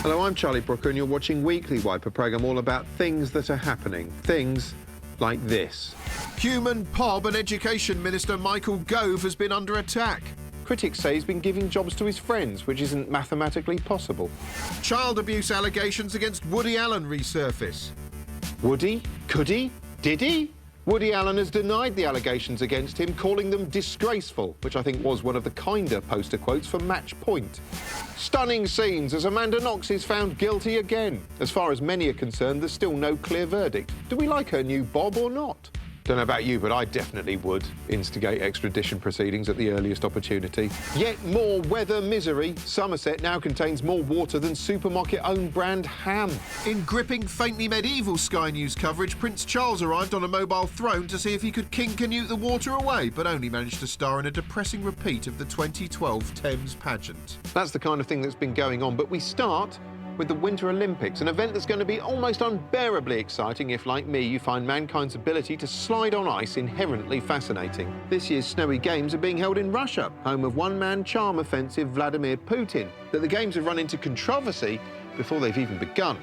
Hello, I'm Charlie Brooker, and you're watching Weekly Wipe, a programme all about things that are happening. Things like this. Human Pob and Education Minister Michael Gove has been under attack. Critics say he's been giving jobs to his friends, which isn't mathematically possible. Child abuse allegations against Woody Allen resurface. Woody? Could he? Did he? Woody Allen has denied the allegations against him, calling them disgraceful, which I think was one of the kinder poster quotes for Match Point. Stunning scenes as Amanda Knox is found guilty again. As far as many are concerned, there's still no clear verdict. Do we like her new bob or not? Don't know about you, but I definitely would instigate extradition proceedings at the earliest opportunity. Yet more weather misery. Somerset now contains more water than supermarket-owned brand ham. In gripping, faintly medieval Sky News coverage, Prince Charles arrived on a mobile throne to see if he could king-canute the water away, but only managed to star in a depressing repeat of the 2012 Thames pageant. That's the kind of thing that's been going on, but we start with the Winter Olympics, an event that's going to be almost unbearably exciting if, like me, you find mankind's ability to slide on ice inherently fascinating. This year's snowy games are being held in Russia, home of one-man charm offensive Vladimir Putin. That the games have run into controversy before they've even begun.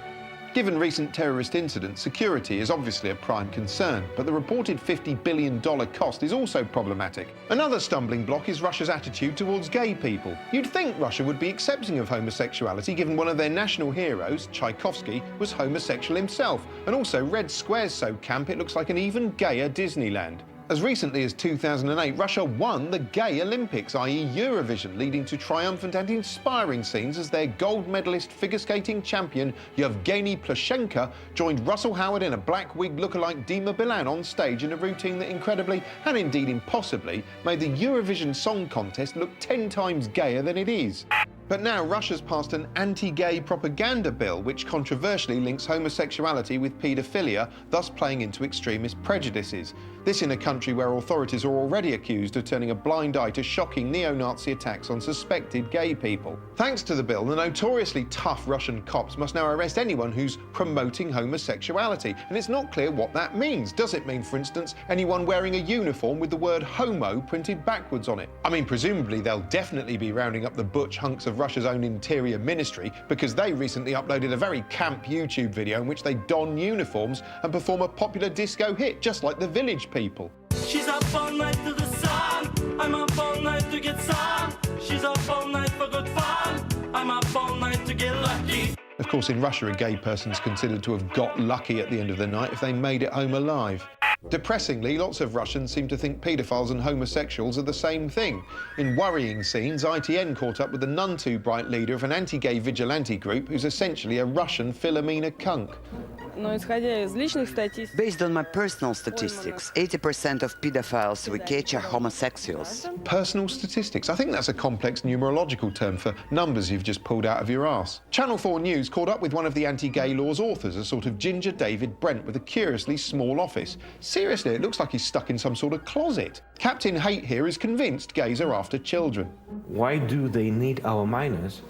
Given recent terrorist incidents, security is obviously a prime concern, but the reported $50 billion cost is also problematic. Another stumbling block is Russia's attitude towards gay people. You'd think Russia would be accepting of homosexuality, given one of their national heroes, Tchaikovsky, was homosexual himself, and also Red Square's so camp it looks like an even gayer Disneyland. As recently as 2008, Russia won the Gay Olympics, i.e. Eurovision, leading to triumphant and inspiring scenes as their gold medalist figure skating champion Yevgeny Plushenko joined Russell Howard in a black wig lookalike Dima Bilan on stage in a routine that incredibly, and indeed impossibly, made the Eurovision Song Contest look 10 times gayer than it is. But now Russia's passed an anti-gay propaganda bill which controversially links homosexuality with paedophilia, thus playing into extremist prejudices. This in a country where authorities are already accused of turning a blind eye to shocking neo-Nazi attacks on suspected gay people. Thanks to the bill, the notoriously tough Russian cops must now arrest anyone who's promoting homosexuality, and it's not clear what that means. Does it mean, for instance, anyone wearing a uniform with the word homo printed backwards on it? I mean, presumably they'll definitely be rounding up the butch hunks of Russia's own interior ministry, because they recently uploaded a very camp YouTube video in which they don uniforms and perform a popular disco hit, just like the Village People. She's up all night to the sun, I'm up all night to get some. She's up all night for good fun, I'm up all night to get lucky. Of course, in Russia, a gay person's considered to have got lucky at the end of the night if they made it home alive. Depressingly, lots of Russians seem to think paedophiles and homosexuals are the same thing. In worrying scenes, ITN caught up with the none-too-bright leader of an anti-gay vigilante group who's essentially a Russian Philomena Cunk. Based on my personal statistics, 80% of pedophiles we catch are homosexuals. Personal statistics? I think that's a complex numerological term for numbers you've just pulled out of your arse. Channel 4 News caught up with one of the anti-gay law's authors, a sort of ginger David Brent with a curiously small office. Seriously, it looks like he's stuck in some sort of closet. Captain Hate here is convinced gays are after children. Why do they need our minors?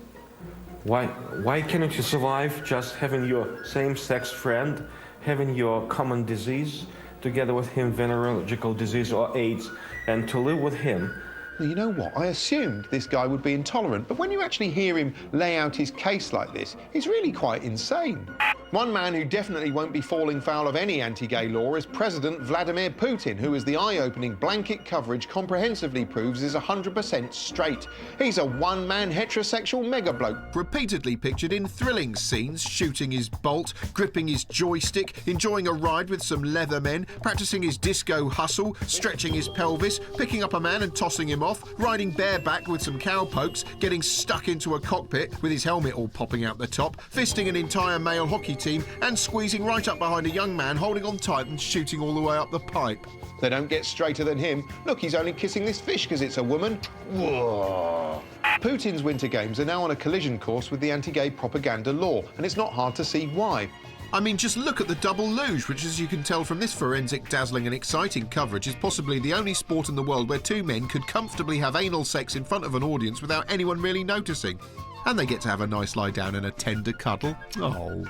Why cannot you survive just having your same-sex friend, having your common disease, together with him venereological disease or AIDS, and to live with him? Well, you know what? I assumed this guy would be intolerant, but when you actually hear him lay out his case like this, he's really quite insane. One man who definitely won't be falling foul of any anti-gay law is President Vladimir Putin, who, as the eye-opening blanket coverage comprehensively proves, is 100% straight. He's a one-man heterosexual mega-bloke. Repeatedly pictured in thrilling scenes, shooting his bolt, gripping his joystick, enjoying a ride with some leather men, practicing his disco hustle, stretching his pelvis, picking up a man and tossing him off, riding bareback with some cowpokes, getting stuck into a cockpit with his helmet all popping out the top, fisting an entire male hockey team, and squeezing right up behind a young man holding on tight and shooting all the way up the pipe. They don't get straighter than him. Look, he's only kissing this fish because it's a woman. Whoa. Putin's Winter Games are now on a collision course with the anti-gay propaganda law, and it's not hard to see why. I mean, just look at the double luge, which, as you can tell from this forensic, dazzling and exciting coverage, is possibly the only sport in the world where two men could comfortably have anal sex in front of an audience without anyone really noticing. And they get to have a nice lie down and a tender cuddle. Oh.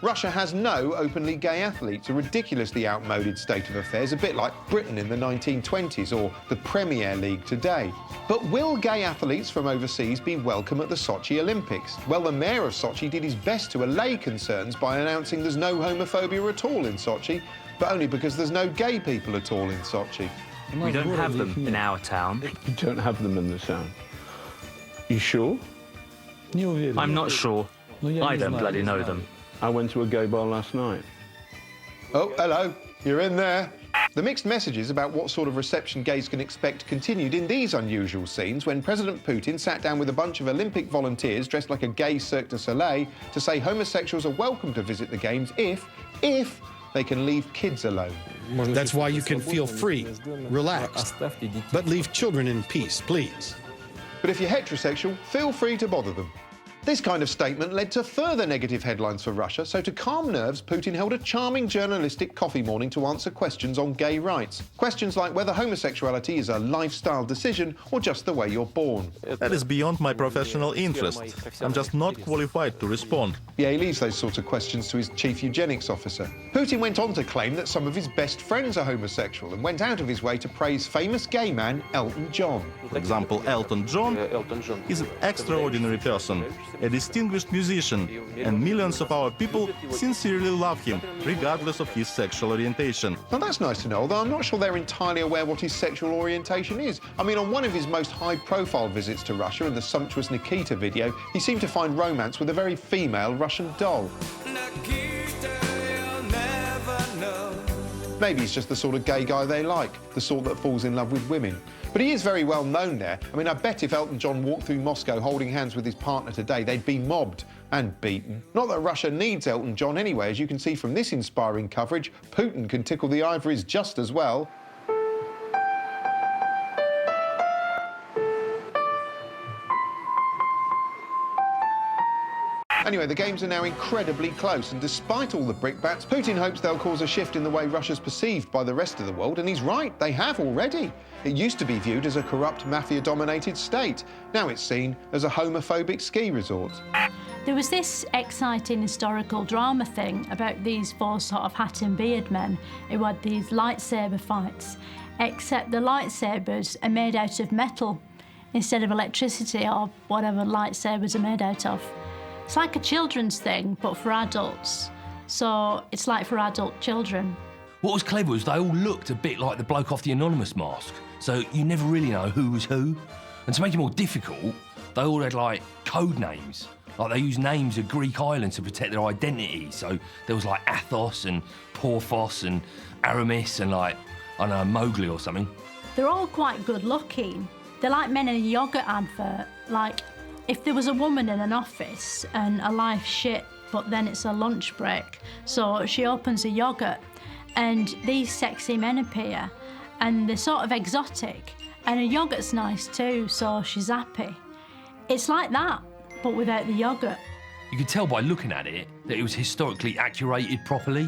Russia has no openly gay athletes, a ridiculously outmoded state of affairs, a bit like Britain in the 1920s or the Premier League today. But will gay athletes from overseas be welcome at the Sochi Olympics? Well, the mayor of Sochi did his best to allay concerns by announcing there's no homophobia at all in Sochi, but only because there's no gay people at all in Sochi. We don't have them in our town. You don't have them in the town. You sure? I'm not sure. I don't bloody know them. I went to a gay bar last night. Oh, hello. You're in there. The mixed messages about what sort of reception gays can expect continued in these unusual scenes when President Putin sat down with a bunch of Olympic volunteers dressed like a gay Cirque du Soleil to say homosexuals are welcome to visit the Games if they can leave kids alone. That's why you can feel free, relaxed, but leave children in peace, please. But if you're heterosexual, feel free to bother them. This kind of statement led to further negative headlines for Russia, so to calm nerves, Putin held a charming journalistic coffee morning to answer questions on gay rights. Questions like whether homosexuality is a lifestyle decision or just the way you're born. That is beyond my professional interest. I'm just not qualified to respond. Yeah, he leaves those sorts of questions to his chief eugenics officer. Putin went on to claim that some of his best friends are homosexual and went out of his way to praise famous gay man Elton John. For example, Elton John is an extraordinary person, a distinguished musician, and millions of our people sincerely love him, regardless of his sexual orientation. Now that's nice to know, although I'm not sure they're entirely aware what his sexual orientation is. I mean, on one of his most high-profile visits to Russia, in the sumptuous Nikita video, he seemed to find romance with a very female Russian doll. Maybe he's just the sort of gay guy they like, the sort that falls in love with women. But he is very well known there. I mean, I bet if Elton John walked through Moscow holding hands with his partner today, they'd be mobbed and beaten. Not that Russia needs Elton John anyway. As you can see from this inspiring coverage, Putin can tickle the ivories just as well. Anyway, the games are now incredibly close, and despite all the brickbats, Putin hopes they'll cause a shift in the way Russia's perceived by the rest of the world, and he's right, they have already. It used to be viewed as a corrupt, mafia-dominated state. Now it's seen as a homophobic ski resort. There was this exciting historical drama thing about these four sort of hat and beard men who had these lightsaber fights, except the lightsabers are made out of metal instead of electricity or whatever lightsabers are made out of. It's like a children's thing, but for adults. So it's like for adult children. What was clever was they all looked a bit like the bloke off the Anonymous mask, so you never really know who was who. And to make it more difficult, they all had, like, code names. Like, they used names of Greek islands to protect their identity. So there was, like, Athos and Porthos and Aramis and, like, I don't know, Mowgli or something. They're all quite good looking. They're like men in a yogurt advert. Like, if there was a woman in an office and her life's shit, but then it's a lunch break, so she opens a yogurt and these sexy men appear and they're sort of exotic and her yogurt's nice too, so she's happy. It's like that, but without the yogurt. You could tell by looking at it that it was historically accurated properly,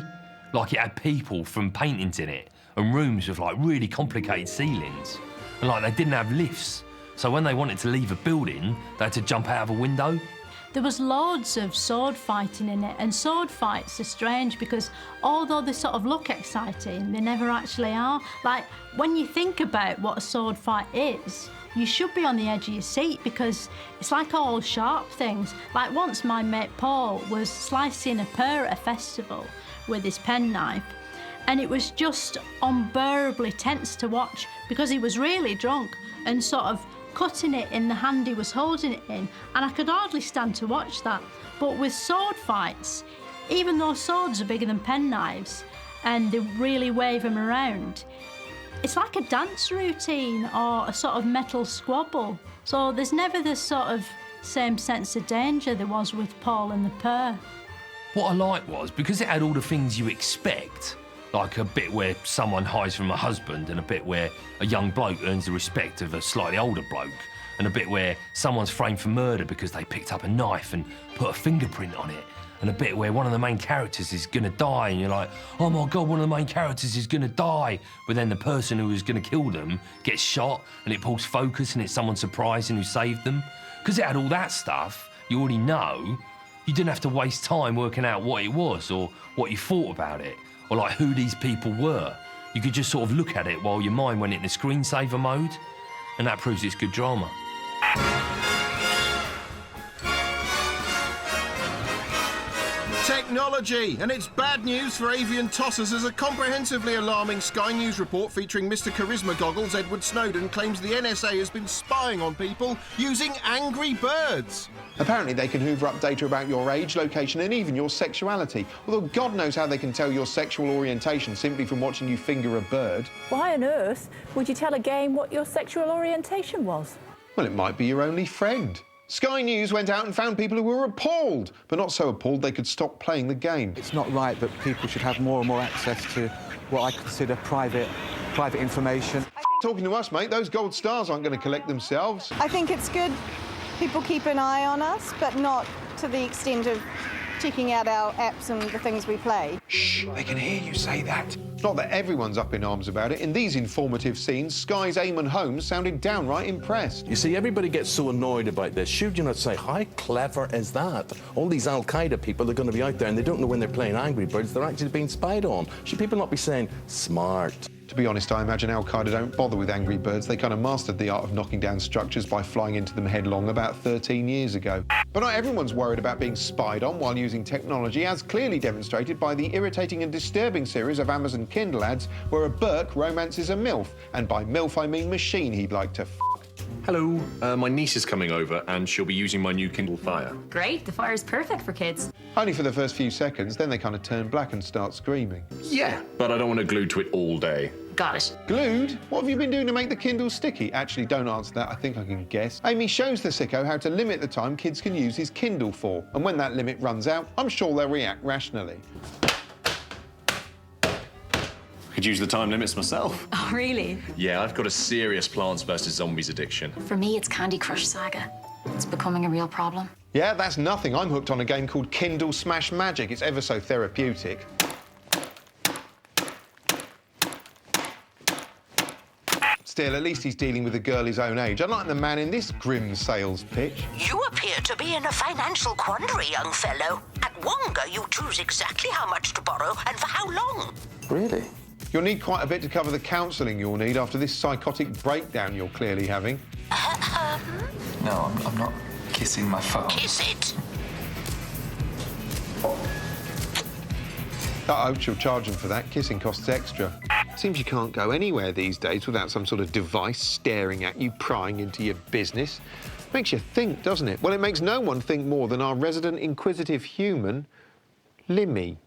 like it had people from paintings in it and rooms with, like, really complicated ceilings, and, like, they didn't have lifts. So when they wanted to leave a building, they had to jump out of a window. There was loads of sword fighting in it, and sword fights are strange because although they sort of look exciting, they never actually are. Like, when you think about what a sword fight is, you should be on the edge of your seat because it's like all sharp things. Like, once my mate Paul was slicing a pear at a festival with his penknife, and it was just unbearably tense to watch because he was really drunk and sort of cutting it in the hand he was holding it in, and I could hardly stand to watch that. But with sword fights, even though swords are bigger than penknives and they really wave them around, it's like a dance routine or a sort of metal squabble. So there's never this sort of same sense of danger there was with Paul and the pear. What I liked was, because it had all the things you expect, like a bit where someone hides from a husband and a bit where a young bloke earns the respect of a slightly older bloke and a bit where someone's framed for murder because they picked up a knife and put a fingerprint on it and a bit where one of the main characters is going to die and you're like, oh my God, one of the main characters is going to die. But then the person who was going to kill them gets shot and it pulls focus and it's someone surprising who saved them. Because it had all that stuff, you already know You didn't have to waste time working out what it was or what you thought about it or like who these people were. You could just sort of look at it while your mind went into screensaver mode, and that proves it's good drama. Technology, and it's bad news for avian tossers as a comprehensively alarming Sky News report featuring Mr. Charisma Goggles, Edward Snowden, claims the NSA has been spying on people using angry birds. Apparently they can hoover up data about your age, location and even your sexuality. Although God knows how they can tell your sexual orientation simply from watching you finger a bird. Why on earth would you tell a game what your sexual orientation was? Well, it might be your only friend. Sky News went out and found people who were appalled, but not so appalled they could stop playing the game. It's not right that people should have more and more access to what I consider private information. Talking to us, mate, those gold stars aren't going to collect themselves. I think it's good people keep an eye on us, but not to the extent of checking out our apps and the things we play. Shh, they can hear you say that. Not that everyone's up in arms about it. In these informative scenes, Sky's Eamon Holmes sounded downright impressed. You see, everybody gets so annoyed about this. Should you not say, how clever is that? All these Al-Qaeda people are going to be out there and they don't know when they're playing Angry Birds, they're actually being spied on. Should people not be saying, smart? To be honest, I imagine Al-Qaeda don't bother with Angry Birds. They kind of mastered the art of knocking down structures by flying into them headlong about 13 years ago. But not everyone's worried about being spied on while using technology, as clearly demonstrated by the irritating and disturbing series of Amazon Kindle ads where a Burke romances a MILF. And by MILF, I mean machine he'd like to f***. Hello, my niece is coming over and she'll be using my new Kindle Fire. Great, the Fire's perfect for kids. Only for the first few seconds, then they kind of turn black and start screaming. Yeah, but I don't want to glue to it all day. Got it. Glued? What have you been doing to make the Kindle sticky? Actually, don't answer that. I think I can guess. Amy shows the sicko how to limit the time kids can use his Kindle for. And when that limit runs out, I'm sure they'll react rationally. Could use the time limits myself. Oh, really? Yeah, I've got a serious Plants vs. Zombies addiction. For me, it's Candy Crush Saga. It's becoming a real problem. Yeah, that's nothing. I'm hooked on a game called Kindle Smash Magic. It's ever so therapeutic. Still, at least he's dealing with a girl his own age, unlike the man in this grim sales pitch. You appear to be in a financial quandary, young fellow. At Wonga, you choose exactly how much to borrow and for how long. Really? You'll need quite a bit to cover the counselling you'll need after this psychotic breakdown you're clearly having. No, I'm not kissing my phone. Kiss it. Uh-oh, she'll charge him for that. Kissing costs extra. Seems you can't go anywhere these days without some sort of device staring at you, prying into your business. Makes you think, doesn't it? Well, it makes no one think more than our resident inquisitive human, Limmy.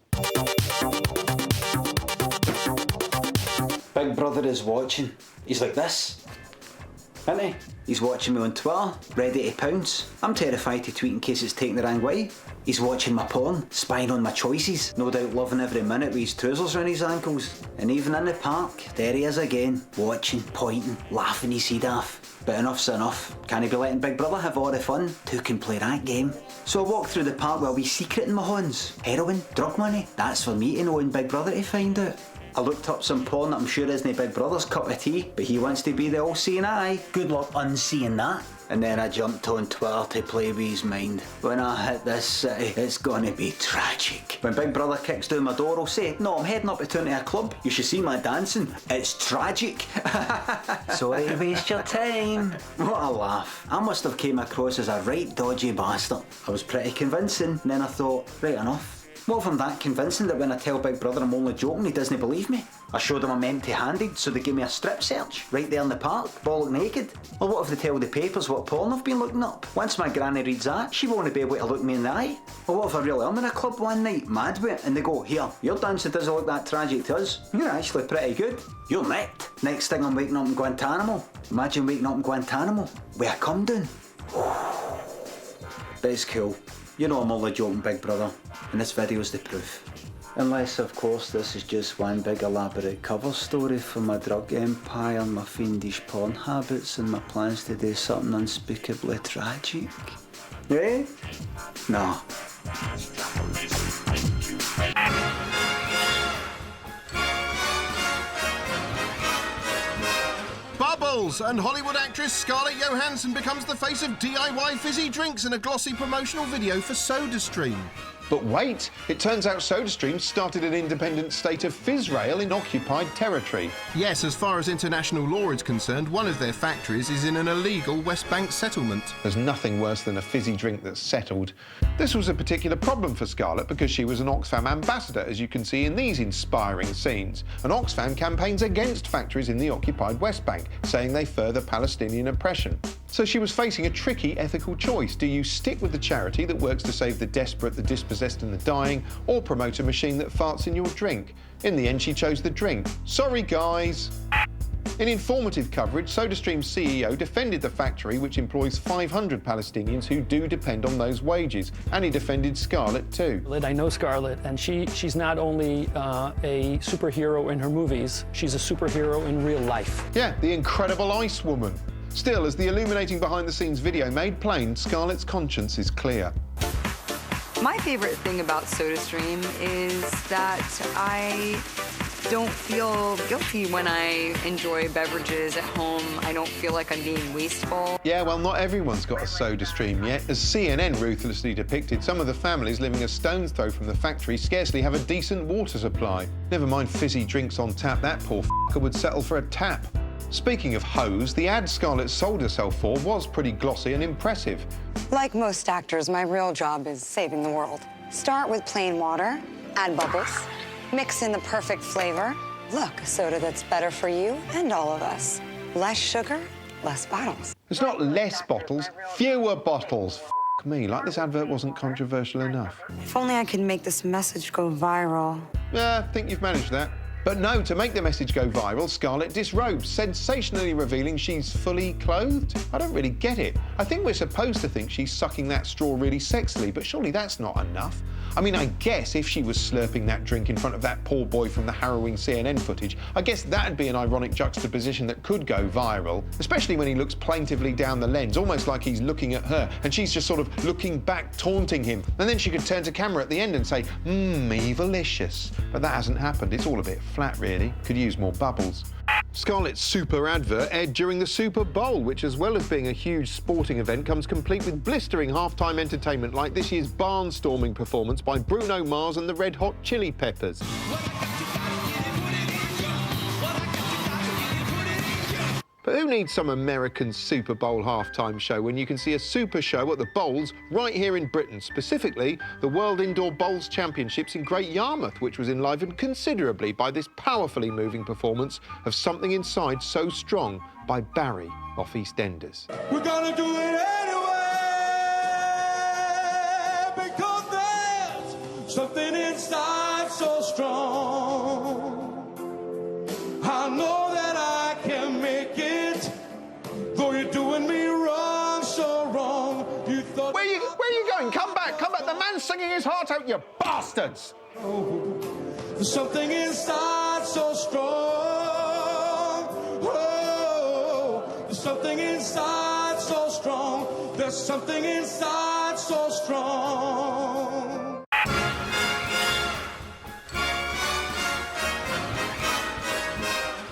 Big Brother is watching. He's like this, isn't he? He's watching me on Twitter, ready to pounce. I'm terrified to tweet in case it's taken the wrong way. He's watching my porn, spying on my choices, no doubt loving every minute with his trousers around his ankles. And even in the park, there he is again, watching, pointing, laughing his head off. But enough's enough. Can't he be letting Big Brother have all the fun? Two can play that game. So I walk through the park with a wee secret in my hands. Heroin, drug money, that's for me to know and Big Brother to find out. I looked up some porn that I'm sure isn't Big Brother's cup of tea, but he wants to be the all-seeing eye. Good luck unseeing that. And then I jumped on Twitter to play with his mind. When I hit this city, it's gonna be tragic. When Big Brother kicks down my door, I'll say, no, I'm heading up to town to a club. You should see my dancing. It's tragic. Sorry to waste your time. What a laugh. I must have came across as a right dodgy bastard. I was pretty convincing, and then I thought, right enough. What if I'm that convincing that when I tell Big Brother I'm only joking, he doesn't believe me? I showed him I'm empty-handed, so they gave me a strip search, right there in the park, bollock naked. Or what if they tell the papers what porn I've been looking up? Once my granny reads that, she won't be able to look me in the eye. Or what if I really am in a club one night, mad with it, and they go, here, your dancing doesn't look that tragic to us. You're actually pretty good. You're necked. Next thing I'm waking up in Guantanamo. Imagine waking up in Guantanamo, with a cum down. But it's cool. You know I'm only joking, Big Brother, and this video's the proof. Unless, of course, this is just one big elaborate cover story for my drug empire, my fiendish porn habits, and my plans to do something unspeakably tragic. Eh? No. Bubble! Beatles, and Hollywood actress Scarlett Johansson becomes the face of DIY fizzy drinks in a glossy promotional video for SodaStream. But wait, it turns out SodaStream started an independent state of Fizzrail in occupied territory. Yes, as far as international law is concerned, one of their factories is in an illegal West Bank settlement. There's nothing worse than a fizzy drink that's settled. This was a particular problem for Scarlett because she was an Oxfam ambassador, as you can see in these inspiring scenes. And Oxfam campaigns against factories in the occupied West Bank, saying they further Palestinian oppression. So she was facing a tricky ethical choice. Do you stick with the charity that works to save the desperate, the dispossessed and the dying, or promote a machine that farts in your drink? In the end, she chose the drink. Sorry, guys. In informative coverage, SodaStream's CEO defended the factory, which employs 500 Palestinians who do depend on those wages, and he defended Scarlett too. I know Scarlett, and she's not only a superhero in her movies, she's a superhero in real life. Yeah, the Incredible Ice Woman. Still, as the illuminating behind-the-scenes video made plain, Scarlett's conscience is clear. My favorite thing about SodaStream is that I don't feel guilty when I enjoy beverages at home. I don't feel like I'm being wasteful. Yeah, well, not everyone's got a SodaStream yet. As CNN ruthlessly depicted, some of the families living a stone's throw from the factory scarcely have a decent water supply. Never mind fizzy drinks on tap, that poor f***er would settle for a tap. Speaking of hose, the ad Scarlett sold herself for was pretty glossy and impressive. Like most actors, my real job is saving the world. Start with plain water, add bubbles, mix in the perfect flavor. Look, a soda that's better for you and all of us. Less sugar, less bottles. It's not less bottles, fewer bottles. F*** me, like this advert wasn't controversial enough. If only I could make this message go viral. Yeah, I think you've managed that. But no, to make the message go viral, Scarlett disrobes, sensationally revealing she's fully clothed. I don't really get it. I think we're supposed to think she's sucking that straw really sexily, but surely that's not enough. I mean, I guess if she was slurping that drink in front of that poor boy from the harrowing CNN footage, I guess that'd be an ironic juxtaposition that could go viral, especially when he looks plaintively down the lens, almost like he's looking at her, and she's just sort of looking back, taunting him. And then she could turn to camera at the end and say, evilicious. But that hasn't happened. It's all a bit flat, really. Could use more bubbles. Scarlett's super advert aired during the Super Bowl, which, as well as being a huge sporting event, comes complete with blistering halftime entertainment like this year's barnstorming performance by Bruno Mars and the Red Hot Chili Peppers. But who needs some American Super Bowl halftime show when you can see a super show at the Bowls right here in Britain, specifically the World Indoor Bowls Championships in Great Yarmouth, which was enlivened considerably by this powerfully moving performance of Something Inside So Strong by Barry off EastEnders. We're gonna do it anyway, because there's something inside so strong. I know that I can make it, though you're doing me wrong, so wrong. You thought... Where are you going? Come back, come back. The man's singing his heart out, you bastards! There's something inside so strong. Oh, there's something inside so strong. There's something inside so strong.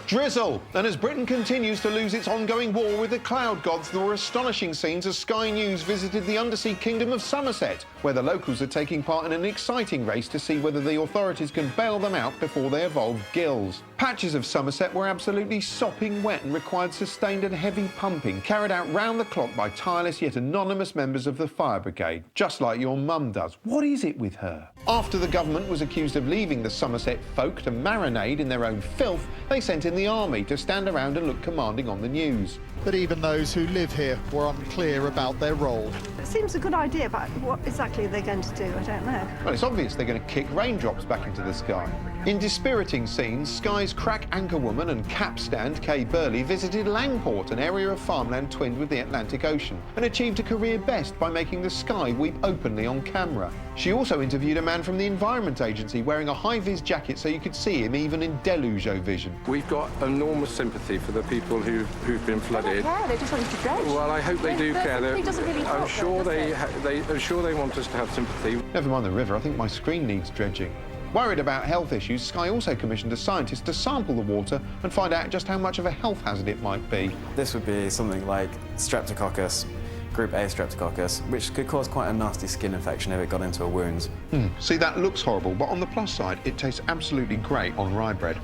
Drizzle. And as Britain continues to lose its ongoing war with the cloud gods, there were astonishing scenes as Sky News visited the undersea kingdom of Somerset, where the locals are taking part in an exciting race to see whether the authorities can bail them out before they evolve gills. Patches of Somerset were absolutely sopping wet and required sustained and heavy pumping, carried out round the clock by tireless yet anonymous members of the fire brigade, just like your mum does. What is it with her? After the government was accused of leaving the Somerset folk to marinade in their own filth, they sent in the army to stand around and look commanding on the news. But even those who live here were unclear about their role. It seems a good idea, but what exactly are they going to do? I don't know. Well, it's obvious they're going to kick raindrops back into the sky. In dispiriting scenes, Sky's crack anchorwoman and capstand Kay Burley visited Langport, an area of farmland twinned with the Atlantic Ocean, and achieved a career best by making the sky weep openly on camera. She also interviewed a man from the Environment Agency wearing a high-vis jacket so you could see him even in deluge vision. We've got enormous sympathy for the people who've been flooded. They don't care, they just want you to dredge. Well, I hope they do care. Doesn't really help I'm sure them, I'm sure they want us to have sympathy. Never mind the river, I think my screen needs dredging. Worried about health issues, Sky also commissioned a scientist to sample the water and find out just how much of a health hazard it might be. This would be something like Streptococcus, Group A Streptococcus, which could cause quite a nasty skin infection if it got into a wound. See, that looks horrible, but on the plus side, it tastes absolutely great on rye bread.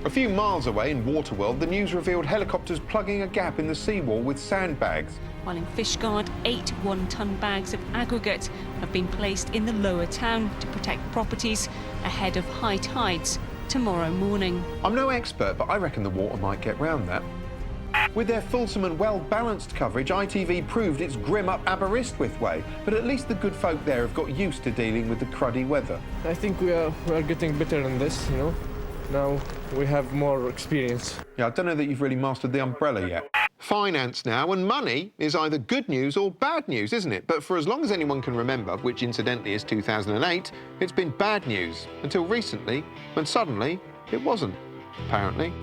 A few miles away in Waterworld, the news revealed helicopters plugging a gap in the seawall with sandbags. While in Fishguard, 8 one-ton bags of aggregate have been placed in the lower town to protect properties ahead of high tides tomorrow morning. I'm no expert, but I reckon the water might get round that. With their fulsome and well-balanced coverage, ITV proved its grim up Aberystwyth way, but at least the good folk there have got used to dealing with the cruddy weather. I think we are getting better in this, you know. Now we have more experience. Yeah, I don't know that you've really mastered the umbrella yet. Finance now, and money is either good news or bad news, isn't it? But for as long as anyone can remember, which incidentally is 2008, it's been bad news until recently, when suddenly it wasn't, apparently.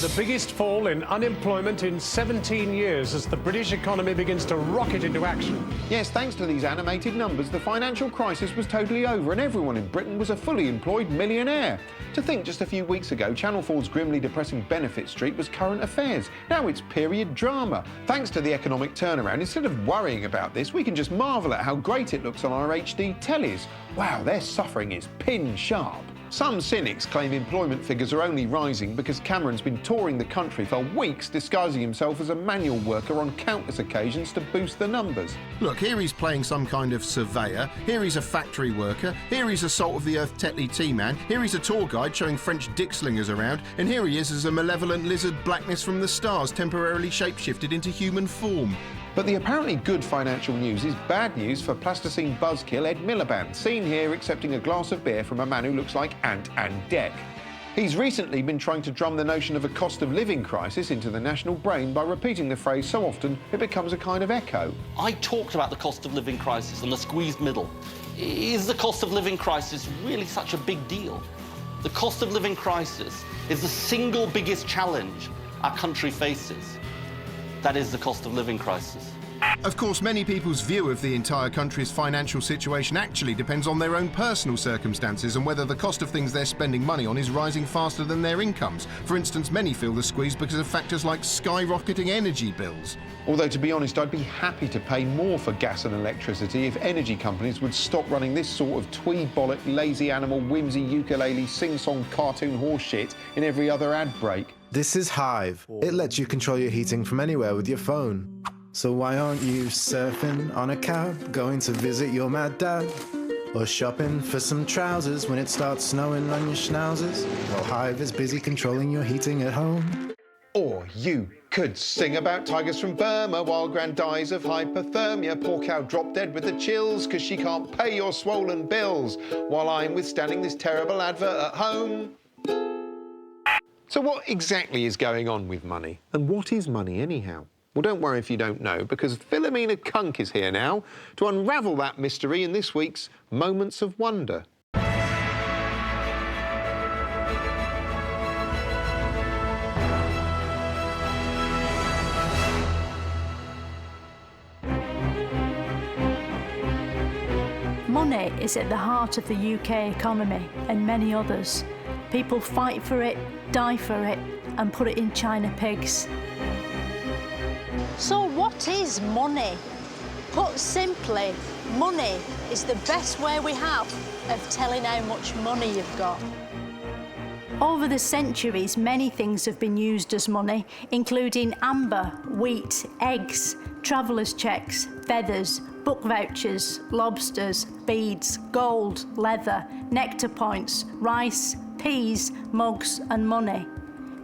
The biggest fall in unemployment in 17 years as the British economy begins to rocket into action. Yes, thanks to these animated numbers, the financial crisis was totally over and everyone in Britain was a fully employed millionaire. To think just a few weeks ago, Channel 4's grimly depressing benefit streak was current affairs. Now it's period drama. Thanks to the economic turnaround, instead of worrying about this, we can just marvel at how great it looks on our HD tellies. Wow, their suffering is pin sharp. Some cynics claim employment figures are only rising because Cameron's been touring the country for weeks disguising himself as a manual worker on countless occasions to boost the numbers. Look, here he's playing some kind of surveyor, here he's a factory worker, here he's a salt-of-the-earth Tetley tea man, here he's a tour guide showing French dick slingers around, and here he is as a malevolent lizard blackness from the stars temporarily shapeshifted into human form. But the apparently good financial news is bad news for plasticine buzzkill Ed Miliband, seen here accepting a glass of beer from a man who looks like Ant and Dec. He's recently been trying to drum the notion of a cost of living crisis into the national brain by repeating the phrase so often it becomes a kind of echo. I talked about the cost of living crisis and the squeezed middle. Is the cost of living crisis really such a big deal? The cost of living crisis is the single biggest challenge our country faces. That is the cost of living crisis. Of course, many people's view of the entire country's financial situation actually depends on their own personal circumstances and whether the cost of things they're spending money on is rising faster than their incomes. For instance, many feel the squeeze because of factors like skyrocketing energy bills. Although, to be honest, I'd be happy to pay more for gas and electricity if energy companies would stop running this sort of twee-bollock, lazy animal, whimsy, ukulele, sing-song, cartoon horse shit in every other ad break. This is Hive. It lets you control your heating from anywhere with your phone. So why aren't you surfing on a cab, going to visit your mad dad? Or shopping for some trousers when it starts snowing on your schnauzers? While Hive is busy controlling your heating at home. Or you could sing about tigers from Burma while Gran dies of hypothermia. Poor cow dropped dead with the chills because she can't pay your swollen bills while I'm withstanding this terrible advert at home. So what exactly is going on with money? And what is money anyhow? Well, don't worry if you don't know, because Philomena Cunk is here now to unravel that mystery in this week's Moments of Wonder. Money is at the heart of the UK economy and many others. People fight for it, die for it, and put it in China pigs. So what is money? Put simply, money is the best way we have of telling how much money you've got. Over the centuries, many things have been used as money, including amber, wheat, eggs, travellers' checks, feathers, book vouchers, lobsters, beads, gold, leather, nectar points, rice, peas, mugs and money.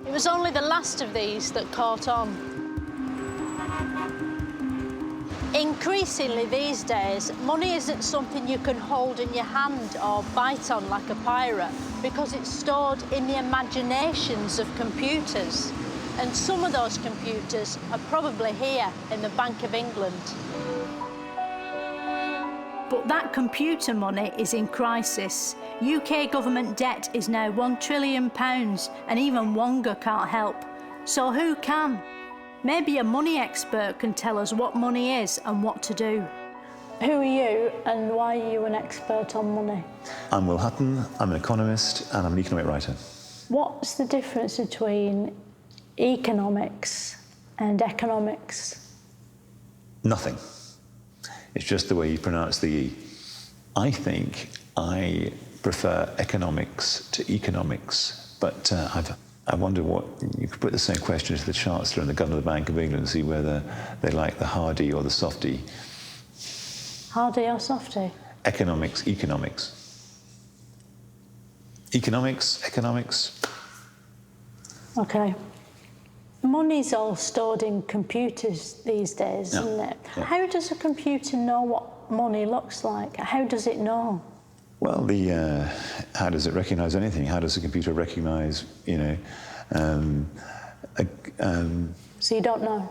It was only the last of these that caught on. Increasingly these days, money isn't something you can hold in your hand or bite on like a pirate because it's stored in the imaginations of computers. And some of those computers are probably here in the Bank of England. But that computer money is in crisis. UK government debt is now £1 trillion and even Wonga can't help. So who can? Maybe a money expert can tell us what money is and what to do. Who are you and why are you an expert on money? I'm Will Hutton, I'm an economist and I'm an economic writer. What's the difference between economics and economics? Nothing. It's just the way you pronounce the E. I think I prefer economics to economics, but I wonder what, you could put the same question to the Chancellor and the Governor of the Bank of England and see whether they like the hard E or the soft E. Hard E or soft E? Economics, economics. Economics, economics. Okay. Money's all stored in computers these days, Yeah. isn't it? Yeah. How does a computer know what money looks like? How does it know? Well, how does it recognise anything? How does a computer recognise, So you don't know?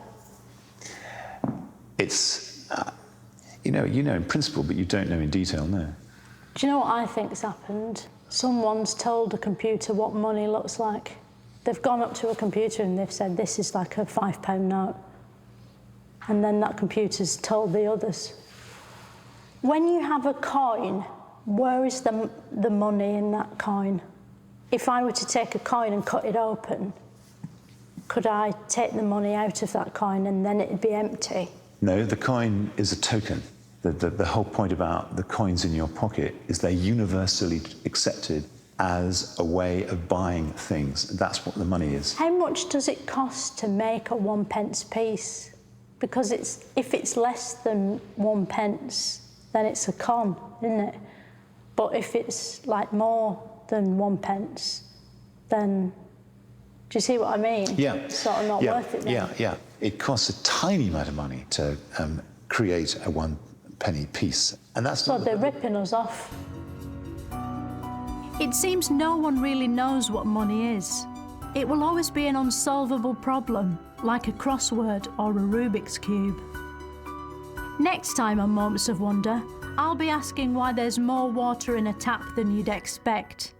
It's, you know in principle, but you don't know in detail, no. Do you know what I think's happened? Someone's told a computer what money looks like. They've gone up to a computer and they've said, this is like a £5 note. And then that computer's told the others. When you have a coin, where is the money in that coin? If I were to take a coin and cut it open, could I take the money out of that coin and then it'd be empty? No, the coin is a token. The whole point about the coins in your pocket is they're universally accepted as a way of buying things. That's what the money is. How much does it cost to make a 1p piece? Because if it's less than 1p, then it's a con, isn't it? But if it's like more than 1p, then do you see what I mean? Yeah. It's sort of not worth it then. Yeah. It costs a tiny amount of money to create a 1p piece. And that's So not they're ripping us off. It seems no one really knows what money is. It will always be an unsolvable problem, like a crossword or a Rubik's Cube. Next time on Moments of Wonder, I'll be asking why there's more water in a tap than you'd expect.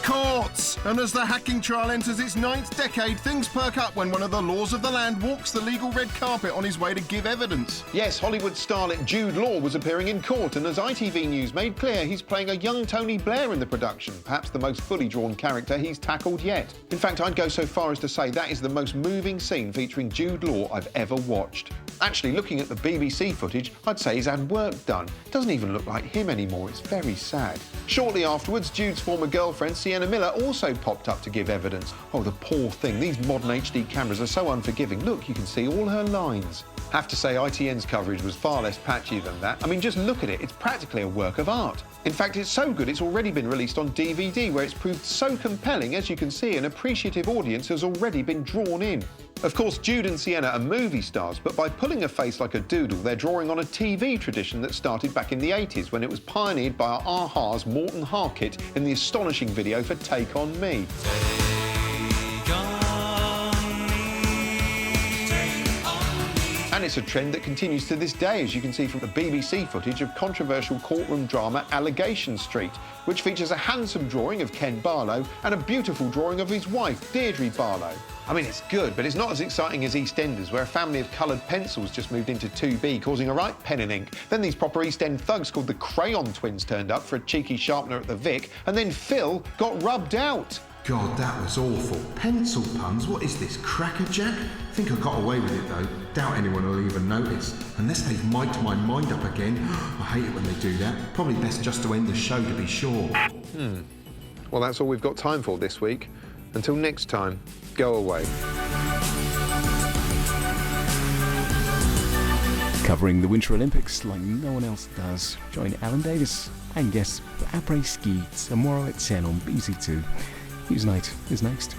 Courts! And as the hacking trial enters its 9th decade, things perk up when one of the laws of the land walks the legal red carpet on his way to give evidence. Yes, Hollywood starlet Jude Law was appearing in court, and as ITV News made clear, he's playing a young Tony Blair in the production, perhaps the most fully drawn character he's tackled yet. In fact, I'd go so far as to say that is the most moving scene featuring Jude Law I've ever watched. Actually, looking at the BBC footage, I'd say he's had work done. Doesn't even look like him anymore, it's very sad. Shortly afterwards, Jude's former girlfriend, Sienna Miller, also popped up to give evidence. Oh, the poor thing, these modern HD cameras are so unforgiving. Look, you can see all her lines. Have to say, ITN's coverage was far less patchy than that. I mean, just look at it, it's practically a work of art. In fact, it's so good it's already been released on DVD, where it's proved so compelling, as you can see, an appreciative audience has already been drawn in. Of course, Jude and Sienna are movie stars, but by pulling a face like a doodle, they're drawing on a TV tradition that started back in the 80s, when it was pioneered by our Aha's Morton Harkett in the astonishing video for Take On Me. And it's a trend that continues to this day, as you can see from the BBC footage of controversial courtroom drama Allegation Street, which features a handsome drawing of Ken Barlow and a beautiful drawing of his wife, Deirdre Barlow. I mean, it's good, but it's not as exciting as EastEnders, where a family of coloured pencils just moved into 2B, causing a right pen and ink. Then these proper East End thugs called the Crayon Twins turned up for a cheeky sharpener at the Vic, and then Phil got rubbed out. God, that was awful. Pencil puns? What is this, crackerjack? I think I got away with it, though. Doubt anyone will even notice. Unless they've mic'd my mind up again. I hate it when they do that. Probably best just to end the show, to be sure. Well, that's all we've got time for this week. Until next time, go away. Covering the Winter Olympics like no one else does. Join Alan Davis and guests for Après Ski tomorrow at 10 on BBC2. Newsnight is next.